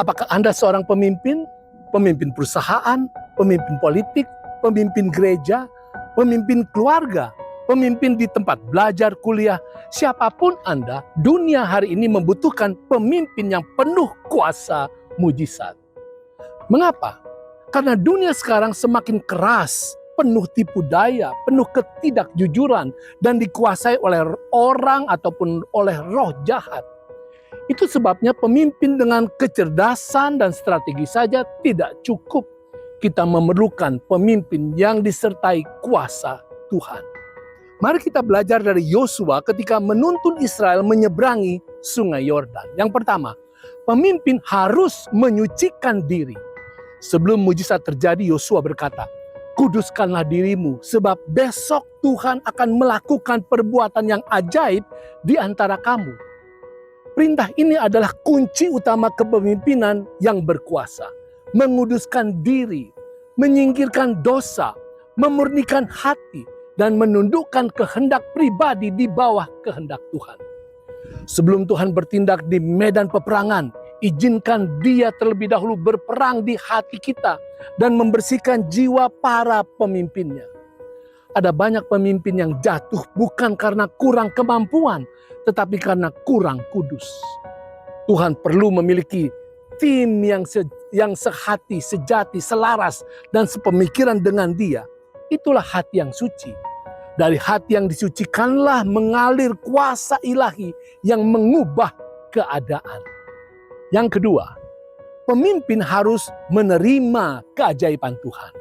Apakah Anda seorang pemimpin? Pemimpin perusahaan, pemimpin politik, pemimpin gereja, pemimpin keluarga, pemimpin di tempat belajar, kuliah. Siapapun Anda, dunia hari ini membutuhkan pemimpin yang penuh kuasa mujizat. Mengapa? Karena dunia sekarang semakin keras, penuh tipu daya, penuh ketidakjujuran, dan dikuasai oleh orang ataupun oleh roh jahat. Itu sebabnya pemimpin dengan kecerdasan dan strategi saja tidak cukup. Kita memerlukan pemimpin yang disertai kuasa Tuhan. Mari kita belajar dari Yosua ketika menuntun Israel menyeberangi Sungai Yordan. Yang pertama, pemimpin harus menyucikan diri. Sebelum mujizat terjadi, Yosua berkata, "Kuduskanlah dirimu, sebab besok Tuhan akan melakukan perbuatan yang ajaib di antara kamu." Perintah ini adalah kunci utama kepemimpinan yang berkuasa. Menguduskan diri, menyingkirkan dosa, memurnikan hati, dan menundukkan kehendak pribadi di bawah kehendak Tuhan. Sebelum Tuhan bertindak di medan peperangan, izinkan Dia terlebih dahulu berperang di hati kita dan membersihkan jiwa para pemimpinnya. Ada banyak pemimpin yang jatuh bukan karena kurang kemampuan, tetapi karena kurang kudus. Tuhan perlu memiliki tim yang sehati, sejati, selaras, dan sepemikiran dengan Dia. Itulah hati yang suci. Dari hati yang disucikanlah mengalir kuasa ilahi yang mengubah keadaan. Yang kedua, pemimpin harus menerima keajaiban Tuhan.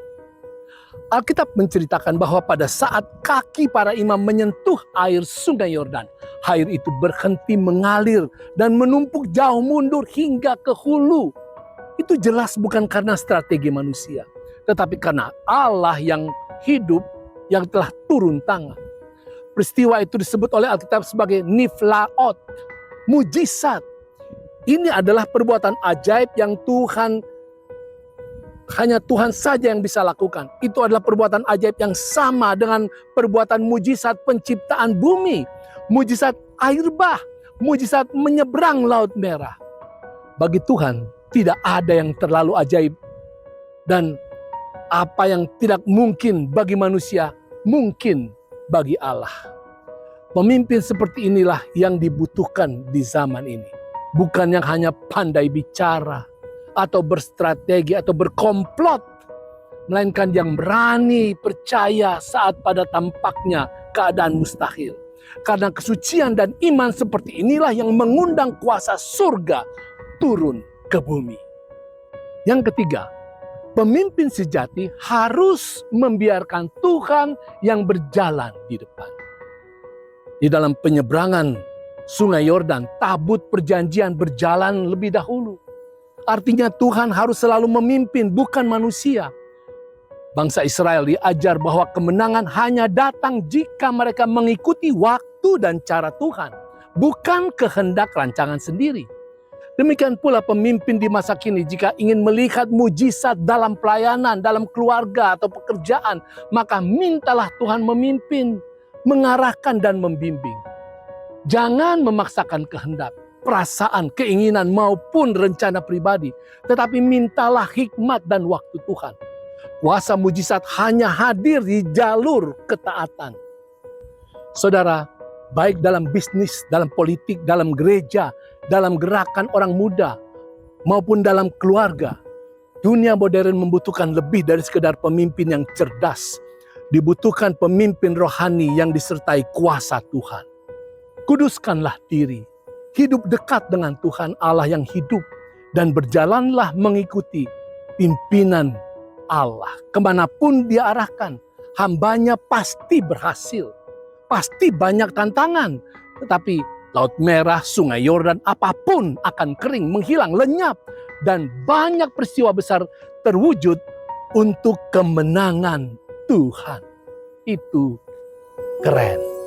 Alkitab menceritakan bahwa pada saat kaki para imam menyentuh air Sungai Yordan, air itu berhenti mengalir dan menumpuk jauh mundur hingga ke hulu. Itu jelas bukan karena strategi manusia, tetapi karena Allah yang hidup yang telah turun tangan. Peristiwa itu disebut oleh Alkitab sebagai niflaot, mujizat. Ini adalah perbuatan ajaib yang hanya Tuhan saja yang bisa lakukan. Itu adalah perbuatan ajaib yang sama dengan perbuatan mujizat penciptaan bumi, mujizat air bah, mujizat menyeberang Laut Merah. Bagi Tuhan tidak ada yang terlalu ajaib, dan apa yang tidak mungkin bagi manusia mungkin bagi Allah. Pemimpin seperti inilah yang dibutuhkan di zaman ini. Bukan yang hanya pandai bicara atau berstrategi atau berkomplot, melainkan yang berani percaya saat pada tampaknya keadaan mustahil. Karena kesucian dan iman seperti inilah yang mengundang kuasa surga turun ke bumi. Yang ketiga, pemimpin sejati harus membiarkan Tuhan yang berjalan di depan. Di dalam penyeberangan Sungai Yordan, tabut perjanjian berjalan lebih dahulu. Artinya Tuhan harus selalu memimpin, bukan manusia. Bangsa Israel diajar bahwa kemenangan hanya datang jika mereka mengikuti waktu dan cara Tuhan, bukan kehendak rancangan sendiri. Demikian pula pemimpin di masa kini jika ingin melihat mujizat dalam pelayanan, dalam keluarga atau pekerjaan, maka mintalah Tuhan memimpin, mengarahkan dan membimbing. Jangan memaksakan kehendak, perasaan, keinginan maupun rencana pribadi, tetapi mintalah hikmat dan waktu Tuhan. Kuasa mujizat hanya hadir di jalur ketaatan. Saudara, baik dalam bisnis, dalam politik, dalam gereja, dalam gerakan orang muda, maupun dalam keluarga, dunia modern membutuhkan lebih dari sekedar pemimpin yang cerdas. Dibutuhkan pemimpin rohani yang disertai kuasa Tuhan. Kuduskanlah diri, hidup dekat dengan Tuhan Allah yang hidup, dan berjalanlah mengikuti pimpinan Allah. Kemanapun Dia arahkan, hambanya pasti berhasil. Pasti banyak tantangan, tetapi Laut Merah, Sungai Yordan, apapun akan kering, menghilang, lenyap, dan banyak peristiwa besar terwujud untuk kemenangan Tuhan. Itu keren.